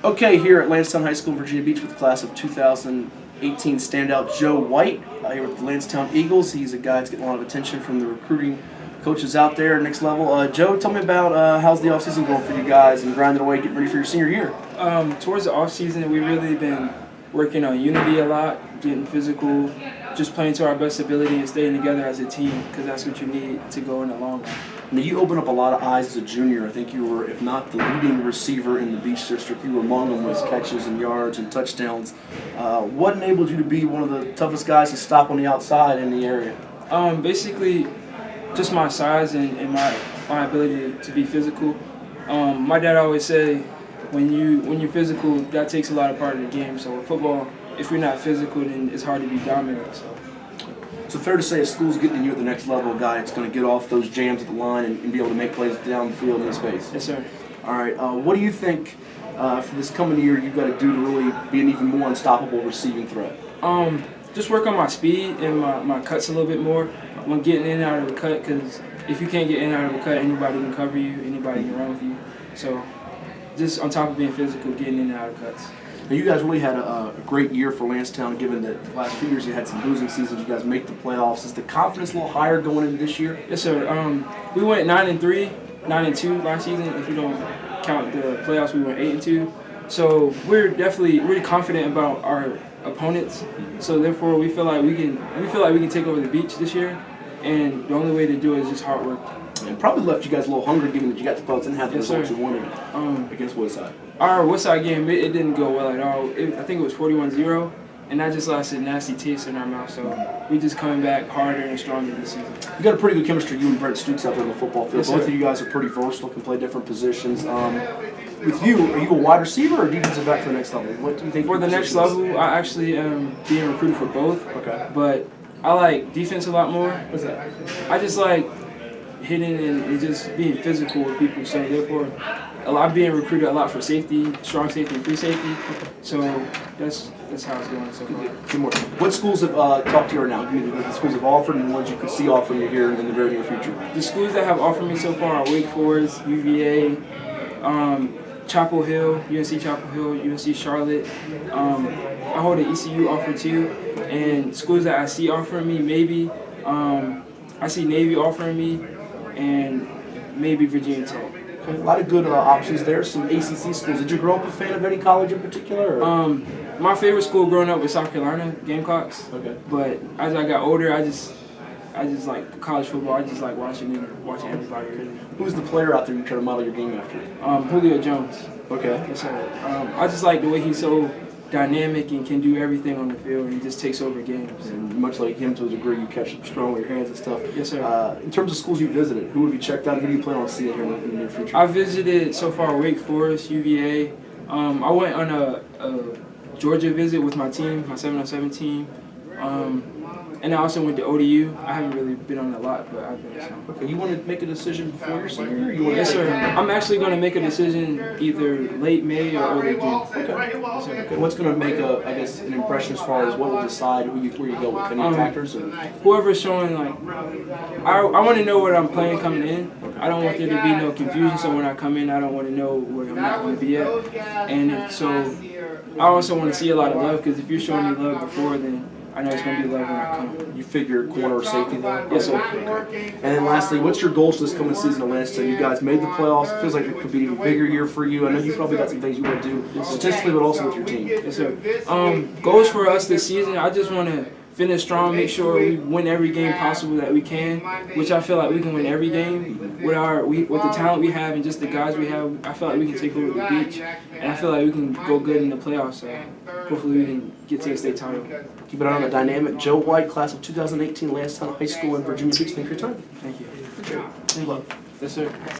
Okay, here at Landstown High School in Virginia Beach with the class of 2018 standout Joe White, here with the Landstown Eagles. He's a guy that's getting a lot of attention from the recruiting coaches out there, next level. Joe, tell me about how's the offseason going for you guys and grinding away, getting ready for your senior year. Towards the offseason, we've really been working on unity a lot, getting physical, just playing to our best ability and staying together as a team, because that's what you need to go in the long run. Now, you opened up a lot of eyes as a junior. I think you were, if not the leading receiver in the Beach District, you were among them with catches and yards and touchdowns. What enabled you to be one of the toughest guys to stop on the outside in the area? Basically, just my size and my ability to be physical. My dad always say, when you're physical, that takes a lot of part of the game. So in football, if you're not physical, then it's hard to be dominant. So fair to say a school's getting you at the next level, a guy that's going to get off those jams at the line and be able to make plays down the field in space. Yes, sir. All right. What do you think for this coming year you've got to do to really be an even more unstoppable receiving threat? Just work on my speed and my cuts a little bit more when getting in and out of the cut, because if you can't get in and out of the cut, anybody can cover you, anybody can run with you. So just on top of being physical, getting in and out of cuts. Now, you guys really had a great year for Landstown, given that the last few years you had some losing seasons. You guys make the playoffs. Is the confidence a little higher going into this year? Yes, sir. We went 9-3, 9-2 last season. If you don't count the playoffs, we went 8-2. So we're definitely really confident about our opponents. So therefore, we feel like we can take over the Beach this year. And the only way to do it is just hard work. And probably left you guys a little hungry, given that you got the votes and had the results you wanted against Woodside. Our Woodside game, it didn't go well at all. I think it was 41-0, and that just left a nasty taste in our mouth. So we just coming back harder and stronger this season. You got a pretty good chemistry, you and Brent Stooks out there on the football field. Yes, both of you guys are pretty versatile, can play different positions. With you, are you a wide receiver or defensive back for the next level? What do you think? For the next level, I actually am being recruited for both. Okay. But I like defense a lot more. What's that? I just like hitting and just being physical with people. So therefore, I'm being recruited a lot for safety, strong safety and free safety. So that's how it's going so far. Two more. What schools have talked to you right now? Give me the schools have offered and the ones you could see offering you here in the very near future. The schools that have offered me so far are Wake Forest, UVA, Chapel Hill, UNC Chapel Hill, UNC Charlotte. I hold an ECU offer too. And schools that I see offering me, maybe I see Navy offering me, and maybe Virginia Tech. Okay, a lot of good options there. Some ACC schools. Did you grow up a fan of any college in particular? Or? My favorite school growing up was South Carolina Gamecocks. Okay. But as I got older, I just like college football. I just like watching everybody really. Who's the player out there you try to model your game after? Julio Jones. Okay. Yes, sir. I just like the way he's so dynamic and can do everything on the field, and he just takes over games. And much like him to a degree, you catch up strong with your hands and stuff. Yes, sir. In terms of schools you visited, who have you checked out? Who do you plan on seeing here in the near future? I visited so far Wake Forest, UVA. I went on a Georgia visit with my team, my 7-on-7 team. And I also went to ODU. I haven't really been on a lot, but I've been to some. Okay, you want to make a decision before your senior year? Yes, sir. I'm actually going to make a decision either late May or early June. Okay. Yes, sir. Okay. What's going to make an impression as far as what will decide where you go with? Any factors? Or? Whoever's showing, like, I want to know what I'm playing coming in. I don't want there to be no confusion, so when I come in, I don't want to know where I'm not going to be at. And so I also want to see a lot of love, because if you're showing me love before, then I know it's going to be love when I come. You figure corner or safety though? Yes, sir. Okay. And then lastly, what's your goals for this coming season at Landstown? You guys made the playoffs. It feels like it could be a bigger year for you. I know you probably got some things you want to do statistically, but also with your team. Yes, sir. Goals for us this season, I just want to finish strong, make sure we win every game possible that we can, which I feel like we can win every game with the talent we have and just the guys we have. I feel like we can take over the Beach, and I feel like we can go good in the playoffs. So hopefully we can get to the state title. Keep an eye on the dynamic Joe White, class of 2018, Landstown High School in Virginia Beach. Thank you for your time. Thank you. Good luck. Yes, sir.